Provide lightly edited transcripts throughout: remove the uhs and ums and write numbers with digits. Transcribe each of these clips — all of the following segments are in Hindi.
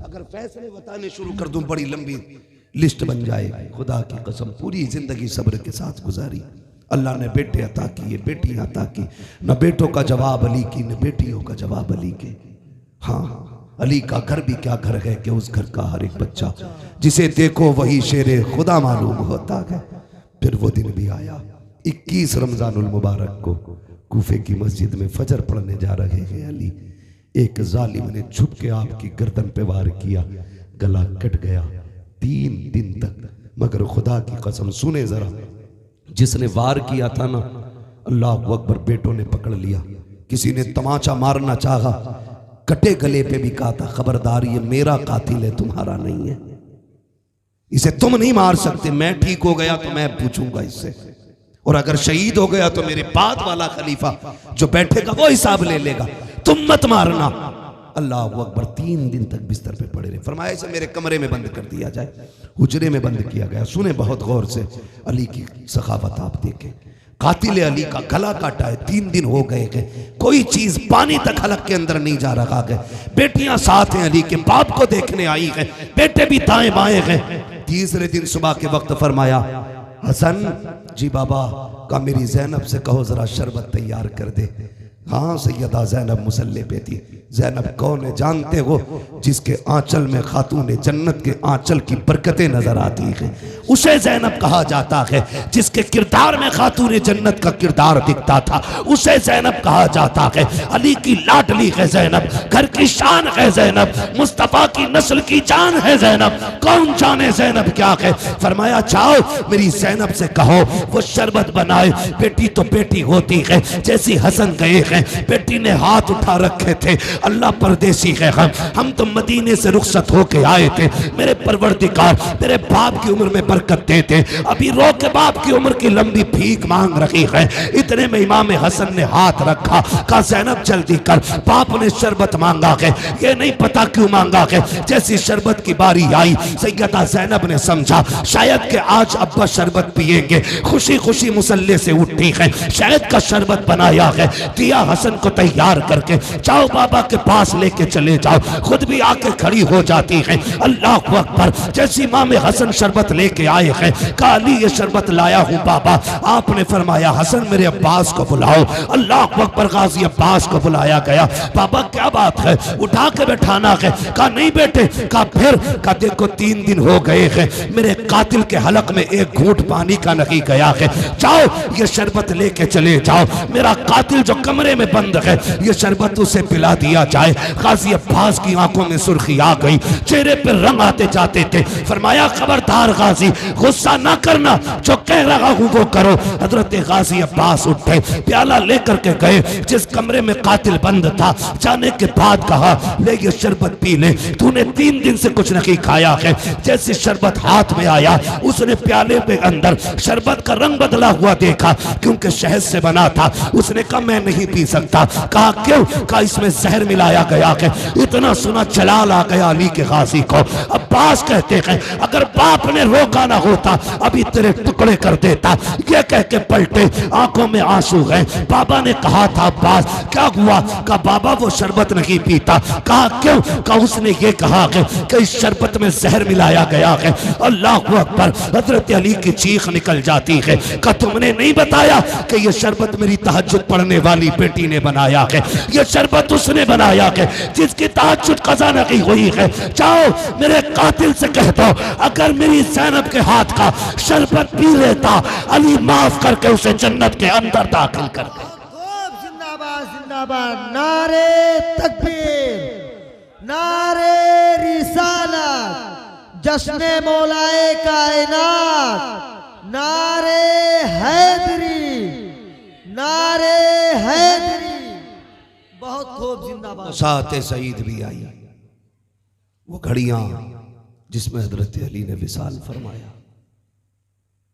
अगर फैसले बताने शुरू कर दूं बड़ी लंबी लिस्ट बन जाए। खुदा की कसम पूरी जिंदगी सब्र के साथ गुजारी। अल्लाह ने बेटे अता किए, बेटियां अता की, न बेटों का जवाब अली की, न बेटियों का जवाब अली के। हाँ, अली का घर भी क्या घर है कि उस घर का हर एक बच्चा जिसे देखो वही शेरे खुदा मालूम होता है। फिर वो दिन भी आया 21 रमजानुल मुबारक को कूफे की मस्जिद में फजर पढ़ने जा रहे हैं अली। एक जालिम ने छुप के आपकी गर्दन पे वार किया, गला कट गया 3 दिन तक। मगर खुदा की कसम सुने जरा, जिसने वार किया था ना, अल्लाह अकबर, बेटों ने पकड़ लिया। किसी ने तमाचा मारना चाहा, कटे गले पे भी कहा था खबरदार ये मेरा कातिल है, तुम्हारा नहीं है, इसे तुम नहीं मार सकते। मैं ठीक हो गया तो मैं पूछूंगा इससे, और अगर शहीद हो गया तो मेरे बाद वाला खलीफा जो बैठेगा वो हिसाब ले लेगा, तुम मत मारना। अल्लाह अकबर 3 दिन तक बिस्तर पे पड़े रहे। फरमाया इसे मेरे कमरे में बंद कर दिया जाए, हुजरे में बंद किया गया। सुने बहुत गौर से, अली की सखावत आप देखें। कातिल अली का गला काटा है, 3 दिन हो गए हैं, कोई चीज पानी तक हलक के अंदर नहीं जा रहा है। बेटियां साथ हैं अली के, बाप को देखने आई है, बेटे भी दाएं बाएं हैं। तीसरे दिन सुबह के वक्त फरमाया, हसन जी बाबा का मेरी जैनब से कहो जरा शरबत तैयार कर दे। हाँ सैयदा जैनब मुसल्ले पे थी। जैनब कौन है जानते हो? जिसके आंचल में खातून जन्नत के आंचल की बरकतें नजर आती हैं, उसे जैनब कहा जाता है। जिसके किरदार में खातून जन्नत का किरदार दिखता था, उसे जैनब कहा जाता है। अली की लाडली है जैनब, घर की शान है जैनब, मुस्तफा की नस्ल की जान है जैनब। कौन जाने जैनब क्या है? फरमाया जाओ मेरी जैनब से कहो वो शरबत बनाए। बेटी तो बेटी होती है, जैसी हसन गए हैं बेटी ने हाथ उठा रखे थे। अल्लाह परदेसी है, हम तो मदीने से रुखसत होके आए थे। मेरे परवरदिगार मेरे बाप की उम्र में बरकत देते। अभी रो के बाप की उम्र की लंबी भीख मांग रही है। इतने में इमाम हसन ने हाथ रखा, कहा जैनब जल्दी कर, बाप ने शरबत मांगा है। ये नहीं पता क्यों मांगा है। जैसी शरबत की बारी आई, सैयदा जैनब ने समझा शायद के आज अब्बा शरबत पिएंगे। खुशी खुशी मुसल्ले से उठी है, शायद का शरबत बनाया है, दिया हसन को तैयार करके, जाओ बाबा के पास लेके चले जाओ। खुद भी आके खड़ी हो जाती है। अल्लाह अकबर। जैसी इमाम हसन शरबत लेके आए हैं, कहा अली ये शरबत लाया हूं बाबा। आपने फरमाया हसन मेरे अब्बास को बुलाओ। अल्लाह अकबर। गाजी अब्बास को बुलाया गया। बाबा क्या बात है, उठा के बैठाना है। कहा नहीं बेटे। कहा फिर? कहा देखो 3 दिन हो गए हैं, मेरे कातिल के हलक में एक घूंट पानी का नहीं गया है। जाओ ये शरबत लेके चले जाओ, मेरा कातिल जो कमरे में बंद है ये शरबत उसे पिला दिया जाए। गाजी अब्बास की आंखों में सुर्खी आ गई, चेहरे पर रंग आते जाते थे। फरमाया खबरदार गाजी, गुस्सा ना करना, जो कह रहा हूं वो करो। हजरत गाजी अब्बास उठे, प्याला लेकर के गए जिस कमरे में कातिल बंद था। जाने के बाद कहा ले ये शरबत पी ले, तूने 3 दिन से कुछ नहीं खाया है। जैसे शरबत हाथ में आया, उसने प्याले पे अंदर शरबत का रंग बदला हुआ देखा, क्योंकि शहद से बना था। उसने कहा मैं नहीं पी सकता। कहा क्यों? कहा इसमें जहर मिलाया गया है। इतना सुना जलाल आ गया अली के गाजी को। अब्बास कहते हैं अगर बाप ने रोका ना होता अभी तेरे टुकड़े कर देता। ये कह के पलटे, आंखों में आंसू गए। बाबा ने कहा था अब्बास क्या हुआ? कहा बाबा वो शरबत नहीं पीता। कहा क्यों? कहा उसने ये कहा कि इस शरबत में जहर मिलाया गया है। अल्लाह अकबर। हजरत अली की चीख निकल जाती है। कहा तुमने नहीं बताया कि ये शरबत मेरी तहज्जुद पढ़ने वाली बेटी ने बनाया है। ये शरबत उसने बनाया है जिसकी तहज्जुद कज़ा नहीं हुई है। जाओ मेरे कातिल से कह दो अगर मेरी ज़ैनब के हाथ का शरबत पी लेता, अली माफ करके उसे जन्नत के अंदर दाखिल कर दे। जिंदाबाद जिंदाबाद, नारे तकबीर, नारे रिसालत, जश्ने मौलाए कायनात, नारे हैदरी, नारे हैदरी। बहुत खूब, जिंदाबाद। साथ सईद भी आई, वो घड़ियां जिसमें हजरत अली ने विसाल फरमाया।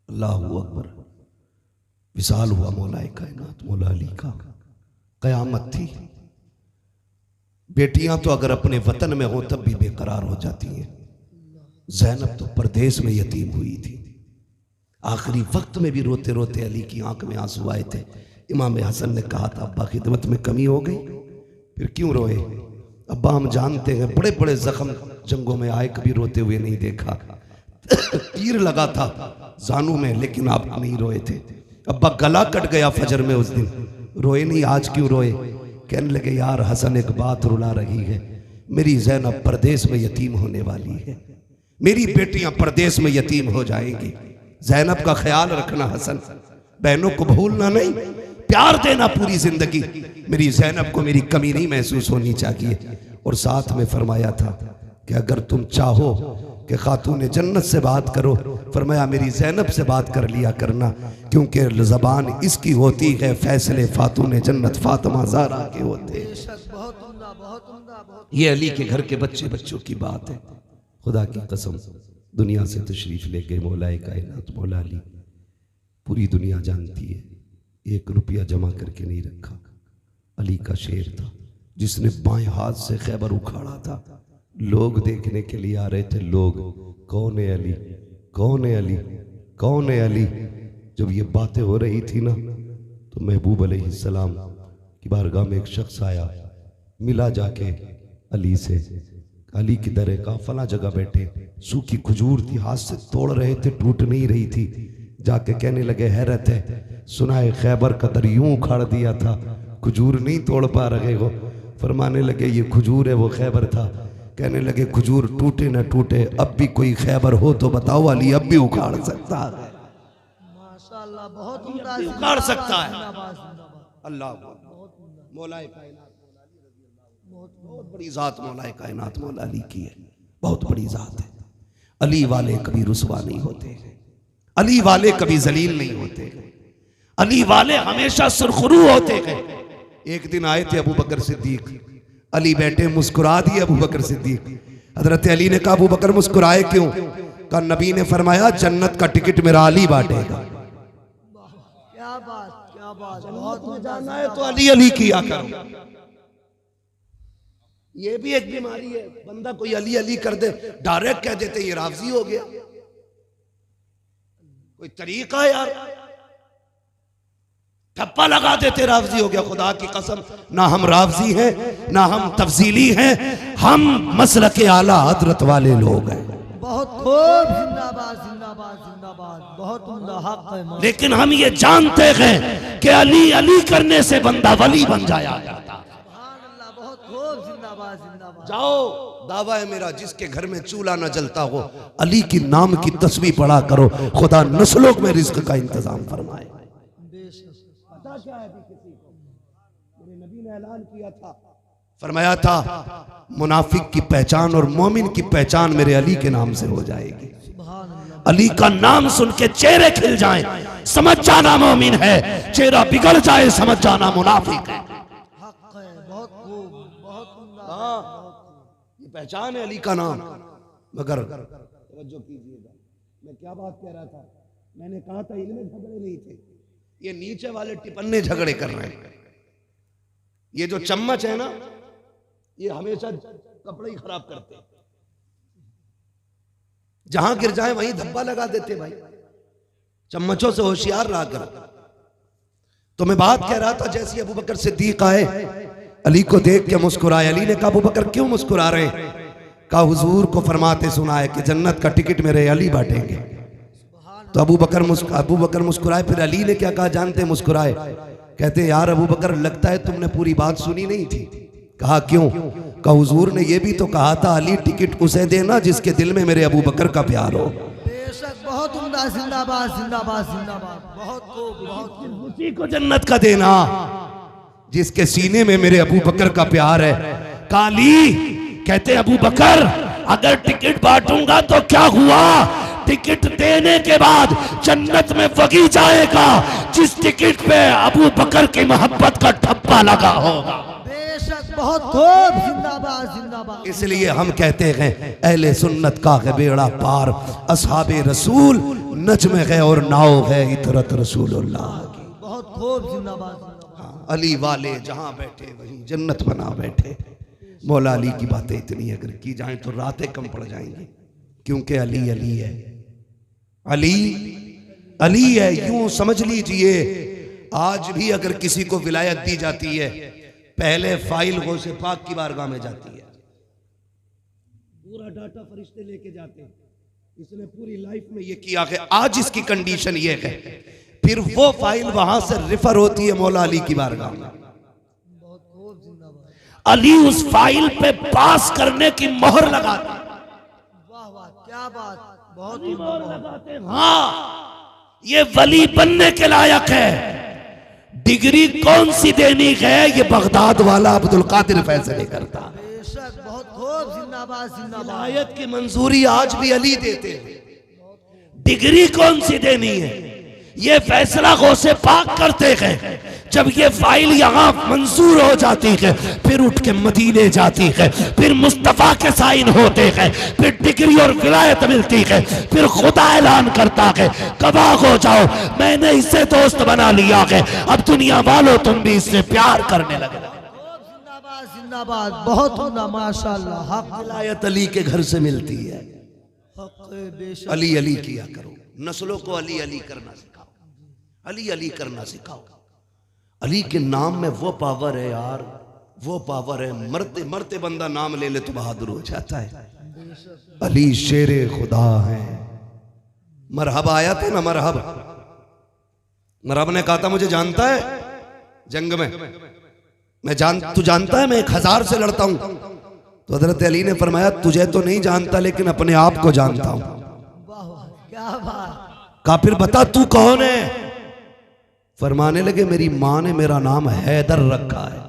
अल्लाह अकबर। विसाल हुआ मौलाए कायनात मौला अली का। कयामत थी। बेटियां तो अगर अपने वतन में हो तब भी बेकरार हो जाती हैं। ज़ैनब तो परदेश में यतीम हुई थी। आखिरी वक्त में भी रोते रोते अली की आंख में आंसू आए थे। इमाम हसन ने कहा था अब्बा खिदमत में कमी हो गई, फिर क्यों रोए? अब्बा हम जानते हैं बड़े बड़े जख्म जंगों में आए, कभी रोते हुए नहीं देखा। तीर लगा था जानू में, लेकिन आप नहीं रोए थे। अब्बा गला कट गया फजर में उस दिन, रोए नहीं, आज क्यों रोए? कहने लगे यार हसन एक बात रुला रही है, मेरी ज़ैनब परदेश में यतीम होने वाली है, मेरी बेटियां परदेश में यतीम हो जाएंगी। ज़ैनब का ख्याल रखना हसन, बहनों को भूलना नहीं, प्यार देना पूरी जिंदगी। मेरी ज़ैनब को मेरी कमी नहीं महसूस होनी चाहिए। और साथ में फरमाया था कि अगर तुम चाहो कि खातून जन्नत से बात करो, फरमाया मेरी ज़ैनब से बात कर लिया करना, क्योंकि ज़बान इसकी होती है, फैसले खातून जन्नत फातिमा ज़हरा के होते हैं। ये अली के घर के बच्चे बच्चों की बात है। खुदा की कसम दुनिया से तशरीफ ले गए मौलाए कायनात मौला अली, पूरी दुनिया जानती है, 1 रुपया जमा करके नहीं रखा। अली का शेर था जिसने बाएं हाथ से खैबर उखाड़ा था। लोग देखने के लिए आ रहे थे, लोग कौन है अली, कौन है अली, कौन है अली। जब ये बातें हो रही थी ना, तो महबूब अलैहिस्सलाम की बारगाह में एक शख्स आया, मिला जाके अली से, अली की दर का फला जगह बैठे, सूखी खजूर थी, हाथ से तोड़ रहे थे, टूट नहीं रही थी। जाके कहने लगे हैरत है, सुनाए खैबर का दर यूं उखाड़ दिया था, खजूर नहीं तोड़ पा रहे हो। फरमाने लगे ये खजूर है, वो खैबर था। कहने लगे खजूर टूटे न टूटे, अब भी कोई खैबर हो तो बताओ, अली अब भी उखाड़ सकता है। माशाअल्लाह, बहुत उखाड़ सकता है। अल्लाह मौलाए कायनात, बहुत बड़ी जात मौलाए कायनात मौला अली की है, बहुत बड़ी जात है। अली वाले कभी रुसवा नहीं होते, अली वाले कभी जलील नहीं होते, अली वाले हमेशा सुरखरू होते हैं। एक दिन आए थे अबू बकर सिद्दीक, अली बैठे, मुस्कुरा दिए अबू बकर सिद्दीक। हजरत अली ने कहा अबू बकर मुस्कुराए क्यों? कहा नबी ने फरमाया जन्नत का टिकट मेरा अली बांटेगा। क्या बात, क्या बात, बहुत जाना है तो अली अली किया करो। ये भी एक बीमारी है, बंदा कोई अली अली कर दे, डायरेक्ट कह देते ये राफजी हो गया। कोई तरीका है यार, ठप्पा लगा देते राफजी हो गया। खुदा की कसम, ना हम राफजी हैं, ना हम तफसीली हैं, हम मसलक आला हजरत वाले लोग हैं। बहुत खूब, जिंदाबाद जिंदाबाद जिंदाबाद, बहुत उम्दा हक है। लेकिन हम ये जानते हैं कि अली अली करने से बंदा वली बन जाया जाता। बहुत खूब, जिंदाबाद जिंदाबाद। जाओ, दावा है मेरा, जिसके घर में चूल्हा न जलता हो, अली की नाम की तस्बीह पढ़ा करो, खुदा नस्लों में रिज्क का इंतजाम फरमाए। पता क्या है किसी को, मेरे नबी ने ऐलान किया था, फरमाया था मुनाफिक की पहचान और मोमिन की पहचान मेरे अली के नाम से हो जाएगी। अली का नाम सुन के चेहरे खिल जाएं, समझ जाना मोमिन है, चेहरा बिगड़ जाए समझ जाना मुनाफिक है। ये पहचान है अली का नाम। मगर तवज्जो कीजिएगा, मैं क्या बात कह रहा था, मैंने कहा था इनमें झगड़े नहीं थे, ये नीचे वाले टिपन्ने झगड़े कर रहे हैं। ये जो चम्मच है ना, ये हमेशा कपड़े ही खराब करते हैं, जहां गिर जाए वहीं धब्बा लगा देते। भाई चम्मचों से होशियार रहा कर। तो मैं बात कह रहा था, जैसे अबू बकर सिद्दीक आए, अली को देख के मुस्कुराए। अली ने कहा अबू बकर क्यों मुस्कुरा रहे हैं? कहा हुजूर को फरमाते सुना है कि जन्नत का टिकट मेरे अली बांटेंगे। तो अबू बकर मुस्कुराए। फिर अली ने क्या कहा जानते? मुस्कुराए, कहते यार अबू बकर लगता है तुमने पूरी बात सुनी नहीं थी। कहा क्यों? कहा हुजूर ने यह भी तो कहा था अली टिकट उसे देना जिसके दिल में मेरे अबू बकर का प्यार हो। बेशक, बहुत उम्दा, जिंदाबाद जिंदाबाद जिंदाबाद, बहुत खूब, बहुत खूब। उसी को जन्नत का देना जिसके सीने में मेरे अबू बकर का प्यार है। काली कहते अबू बकर अगर टिकट बांटूंगा तो क्या हुआ? टिकट देने के बाद जन्नत में वही जाएगा जिस टिकट पे अबू बकर की मोहब्बत का ठप्पा लगा होगा। बेशक, बहुत खूब, जिंदाबाद जिंदाबाद। इसलिए हम कहते हैं अहले सुन्नत का है बेड़ा पार, असहाबे रसूल नज्म है और नाव है इतरत रसूलुल्लाह की। बहुत खूब, जिंदाबाद। अली वाले जहां बैठे वहीं जन्नत बना बैठे। मौला अली की बातें इतनी अगर की जाए तो रातें कम पड़ जाएंगी, क्योंकि अली अली है, अली अली है। यूं समझ लीजिए आज भी अगर किसी को विलायत दी जाती है, पहले फाइल गौसे पाक की बारगाह में जाती है। पूरा डाटा फरिश्ते लेके जाते हैं। इसने पूरी लाइफ में ये किया है, आज इसकी कंडीशन ये है, फिर वो फाइल वहां से रेफर होती है मौला अली की बारगाह में। बहुत खूब, जिंदाबाद। अली उस फाइल पे पास करने की मोहर लगाते। वाह वाह, क्या बात, बहुत मोहर लगाते हैं। हाँ, ये वली बनने के लायक है। डिग्री कौन सी देनी है, ये बगदाद वाला अब्दुल कादिर फैसले करता। बेशक, बहुत खूब, जिंदाबाद जिंदाबाद। विलायत की मंजूरी आज भी अली देते हैं। डिग्री कौन सी देनी है, ये फैसला गौसे पाक करते हैं। जब ये फाइल यहाँ मंजूर हो जाती है, फिर उठ के मदीने जाती है, फिर मुस्तफा के साइन होते हैं, फिर डिग्री और विलायत मिलती है, फिर खुदा ऐलान करता है गवाह हो जाओ, मैंने इससे दोस्त बना लिया है, अब दुनिया वालों तुम भी इससे प्यार करने लगे। जिंदाबाद जिंदाबाद, बहुत होना माशाल्लाह। हक विलायत अली के घर से मिलती है। हक, बेशक। अली अली किया करो, नस्लों को अली अली करना सिखाओ, अली अली करना सिखाओ। अली के नाम में वो पावर है यार, वो पावर है, मरते मरते बंदा नाम ले ले तो बहादुर हो जाता है। अली शेरे खुदा है। मरहब आया था ना, मरहब, मरहब ने कहा था मुझे जानता है जंग में, तू जानता है मैं 1000 से लड़ता हूं। तो हजरत अली ने फरमाया तुझे तो नहीं जानता, लेकिन अपने आप को जानता हूं। वाह वाह, क्या बात। कहा फिर बता तू कौन है। फरमाने लगे मेरी माँ ने मेरा नाम हैदर रखा है।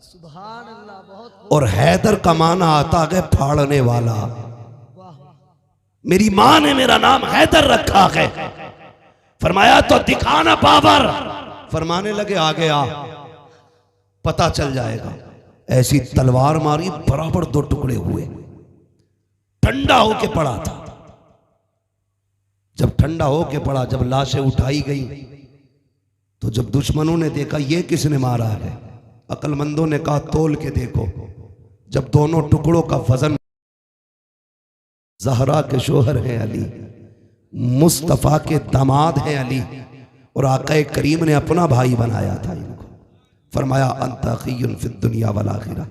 सुभान अल्लाह, बहुत। और हैदर का माना आता है फाड़ने वाला। मेरी माँ ने मेरा नाम हैदर रखा है। फरमाया तो दिखाना पावर। फरमाने लगे आगे आ, पता चल जाएगा। ऐसी तलवार मारी, बराबर 2 टुकड़े हुए। ठंडा होके पड़ा था। जब ठंडा होके पड़ा, जब लाशें उठाई गई, तो जब दुश्मनों ने देखा ये किसने मारा है, अक्लमंदों ने कहा तोल के देखो। जब दोनों टुकड़ों का वजन, ज़हरा के शोहर हैं अली, मुस्तफ़ा के दामाद हैं अली, और आका करीम ने अपना भाई बनाया था इनको। फरमाया अंता अखीयुन फिद दुनिया वल आखिरा,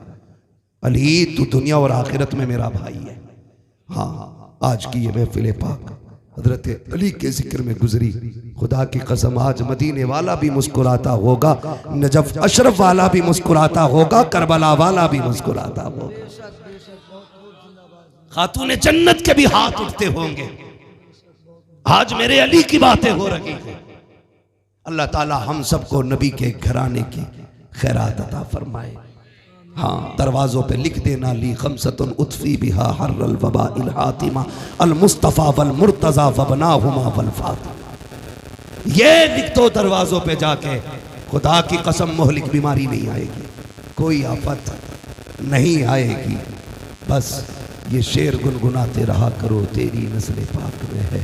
अली तू दुनिया और आखिरत में मेरा भाई है। हाँ, आज की ये महफिल पाक हजरत अली के जिक्र में गुजरी। खुदा की कसम आज मदीने वाला भी मुस्कुराता होगा, नजफ अशरफ वाला भी मुस्कुराता होगा, करबला वाला भी मुस्कुराता होगा। खातून जन्नत के भी हाथ उठते होंगे। आज मेरे अली की बातें हो रही हैं। अल्लाह ताला हम सबको नबी के घराने की खैरात अता फरमाए। हाँ, दरवाजों पे लिख देना ली खमसतुन उतफी बिहा हर्रल वबा इल हातिमा अल मुस्तफ़ा वल मुर्तज़ा वबनाहुमा वल फातिमा। ये लिख दो दरवाजों पे जाके, खुदा की कसम मोहलिक बीमारी नहीं आएगी, कोई आफत नहीं आएगी। बस ये शेर गुनगुनाते रहा करो, तेरी नस्ल पाक में है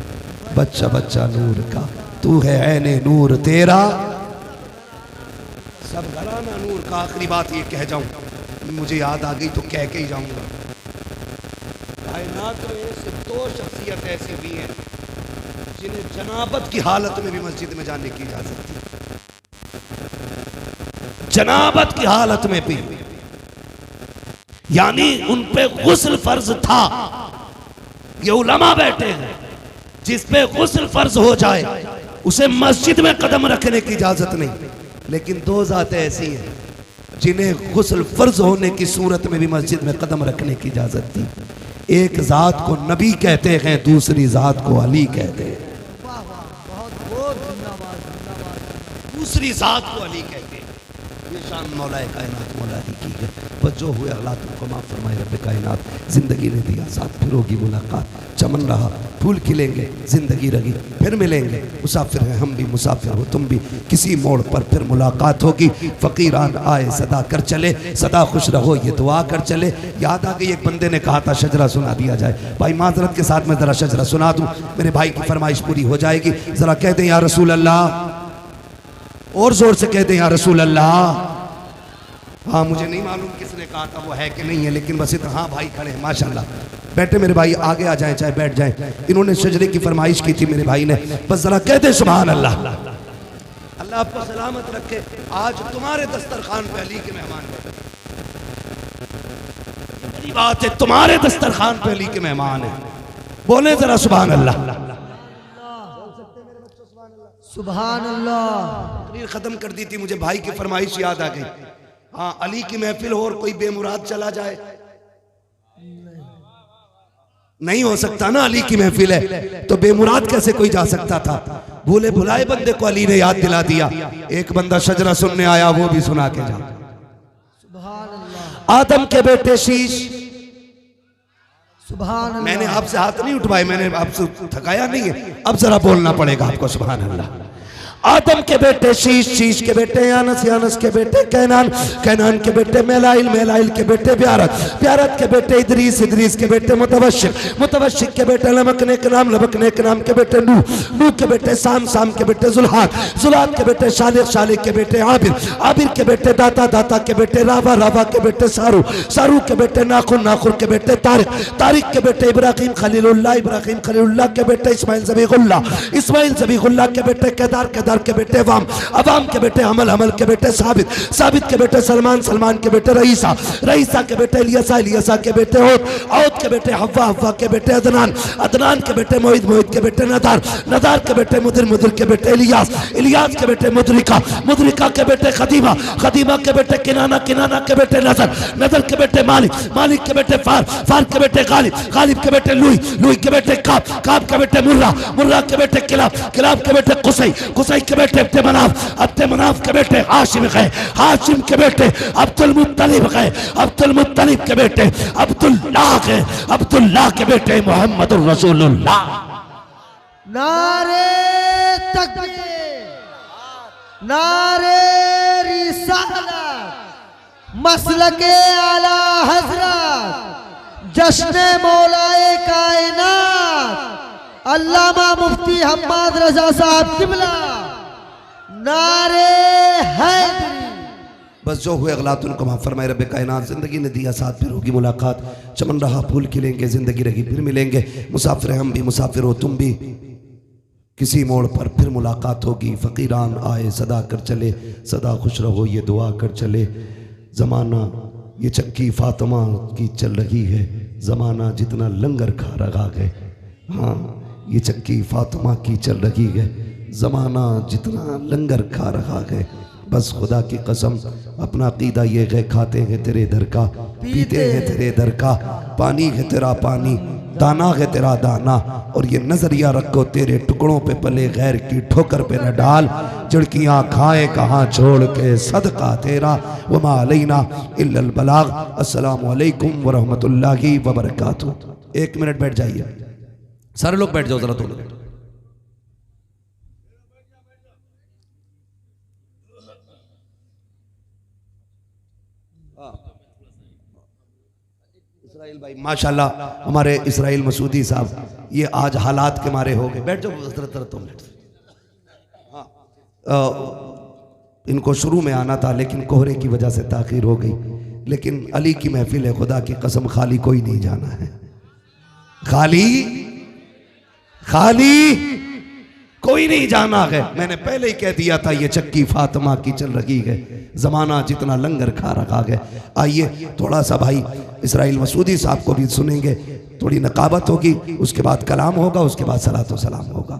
बच्चा बच्चा नूर का, तू है ऐने नूर तेरा सब घराना नूर का। आखिरी बात ये कह जाऊं, मुझे याद आ गई तो कह के ही जाऊंगा। कायनात में सिर्फ 2 शख्सियत ऐसे भी हैं जिन्हें जनाबत की हालत में भी मस्जिद में जाने की इजाजत थी। जनाबत की हालत में भी, यानी उन पे गुस्ल फर्ज था। ये उलमा बैठे हैं, जिस पे गुस्ल फर्ज हो जाए उसे मस्जिद में कदम रखने की इजाजत नहीं। लेकिन 2 जातें ऐसी हैं जिन्हें गुस्ल फर्ज होने की सूरत में भी मस्जिद में कदम रखने की इजाजत थी। एक जात को नबी कहते हैं, दूसरी जात को अली कहते हैं। दूसरी जात को अली कहते हैं। ये शान मौलाए कायनात मौला अली की है। बस जो हुए अल्लाह तुमको माफ फरमाए रब्बे कायनात। जिंदगी ने दिया साथ, फिर होगी मुलाकात। चमन रहा, फूल खिलेंगे, जिंदगी रही, फिर मिलेंगे। मुसाफिर हैं हम भी, मुसाफिर हो तुम भी, किसी मोड़ पर फिर मुलाकात होगी। फकीरान आए सदा कर चले, सदा खुश रहो ये दुआ कर चले। याद आ गई, एक बंदे ने कहा था शजरा सुना दिया जाए। भाई माजरत के साथ मैं जरा शजरा सुना दूं, मेरे भाई की फरमाइश पूरी हो जाएगी। जरा कह दें या रसूल अल्लाह, और जोर से कह दें या रसूल अल्लाह। हाँ, मुझे नहीं मालूम किसने कहा था, वो है कि नहीं है, लेकिन बस इतना। हाँ भाई खड़े हैं माशाल्लाह, बैठे मेरे भाई, आगे आ जाएं चाहे बैठ जाएं। इन्होंने शजरे की फरमाइश की थी मेरे भाई ने, बस जरा कह दे सुभान अल्लाह। अल्लाह आपको सलामत रखे। आज तुम्हारे दस्तरखान पे अली के मेहमान बैठे। सच्ची बात है, तुम्हारे दस्तरखान पे अली के मेहमान है। बोले जरा सुभान अल्लाह। सुभान अल्लाह। तकरीर खत्म कर दी थी, मुझे भाई की फरमाइश याद आ गई। हाँ, अली की महफिल हो और कोई बेमुराद चला जाए, नहीं हो सकता ना। अली की महफिल है तो बेमुराद कैसे कोई जा सकता था। भूले भुलाए बंदे को अली ने याद दिला दिया। एक बंदा शजरा सुनने आया, वो भी सुना के जा। सुभान अल्लाह। आदम के बेटे शीश। सुभान अल्लाह। मैंने आपसे हाथ नहीं उठवाए, मैंने आपसे थकाया नहीं है, अब जरा बोलना पड़ेगा आपको। सुभान अल्लाह। आदम के बेटे शीश, शीश के बेटे यानस, यानस के बेटे कैनान, कैनान के बेटे मेलाइल, मेलाइल के बेटे ब्यारत, ब्यारत के बेटे इदरीस, इदरीस के बेटे मुतवशिक, मुतवशिक के बेटे लमकने के नाम, लमकने के नाम के बेटे नूह, नूह के बेटे साम, साम के बेटे जुल्हात, जुल्हात के बेटे शालिक, शालिक के बेटे आबिर, आबिर के बेटे दाता, दाता के बेटे रावा, रावा के बेटे सारू, सारू के बेटे नाखुर, नाखुर के बेटे तारिक, तारिक के बेटे इब्राहिम खलीलुल्लाह, इब्राहिम खलीलुल्लाह के बेटे इस्माइल ज़बीहुल्लाह, इस्माइल ज़बीहुल्लाह के बेटे केदार, केदार के बेटे अवाम, अवाम के बेटे हमल, हमल के बेटे साबित, साबित के बेटे सलमान, सलमान के बेटे रईसा, रईसा के बेटे इलियासा, इलियासा के बेटे औद, औद के बेटे हव्वा, हव्वा के बेटे अदनान, अदनान के बेटे मोहिद, मोहिद के बेटे नदार, नदार के बेटे मुदिर, मुदिर के बेटे इलियास, इलियास के बेटे मुदरिका, मुदरिका के बेटे खदीमा, खदीमा के बेटे किनाना, किनाना के बेटे नजर, नजर के बेटे मालिक, मालिक के बेटे फार, फार के बेटे गालिब, गालिब के बेटे लुई, लुई के बेटे काब, काब के बेटे मुर्रा, मुर्रा के बेटे किलाब, किलाब के बेटे कुसई, कुसई के बेटे अब्दे मनाफ, अब्दे मनाफ के बेटे हाशिम गए, हाशिम के बेटे अब्दुल मुत्तलिब गए, अब्दुल मुत्तलिब के बेटे अब्दुल्लाह गए, अब्दुल्लाह के बेटे मोहम्मदुर रसूलुल्लाह। नारे तकबीर, नारे रिसालत, मसलके आला हजरत, जश्न मौलाए कायनात अल्लामा मुफ्ती हम्माद रजा साहब किबला। नारे हैदरी। बस जो हुए अगलात उनको माफ फरमाए रब कायनात। जिंदगी ने दिया साथ, फिर होगी मुलाकात। चमन रहा फूल खिलेंगे, जिंदगी रही फिर मिलेंगे। मुसाफिर हम भी, मुसाफिर हो तुम भी, किसी मोड़ पर फिर मुलाकात होगी। फ़कीरान आए सदा कर चले, सदा खुश रहो ये दुआ कर चले। ज़माना ये चक्की फातिमा की चल रही है, ज़माना जितना लंगर खा रहा है। हाँ, ये चक्की फातिमा की चल रही है, ज़माना जितना लंगर खा रहा है। बस खुदा की कसम अपना अकीदा ये है, खाते हैं तेरे दर का, पीते हैं तेरे दर का, पानी है तेरा पानी, दाना है तेरा दाना। और ये नजरिया रखो तेरे टुकड़ों पे पले, गैर की ठोकर पे न डाल। चिड़कियाँ खाए कहाँ छोड़ के सदका तेरा, वमा अलैना इल्लल बलाग। अस्सलामु अलैकुम व रहमतुल्लाहि व बरकातुहू। 1 मिनट बैठ जाइए, सारे लोग बैठ जाओ जरा थोड़ा। इसराइल भाई माशाल्लाह, हमारे इसराइल मसूदी साहब ये आज हालात के मारे हो गए। बैठ जाओ जरा तुम। हाँ, इनको शुरू में आना था लेकिन कोहरे की वजह से ताखीर हो गई। लेकिन अली की महफिल है, खुदा की कसम खाली कोई नहीं जाना है। खाली खाली कोई नहीं जाना है। मैंने पहले ही कह दिया था ये चक्की फातिमा की चल रही है, जमाना जितना लंगर खा रखा है। आइए थोड़ा सा भाई इसराइल मसूदी साहब को भी सुनेंगे, थोड़ी नकाबत होगी, उसके बाद कलाम होगा, उसके बाद सलातो सलाम होगा।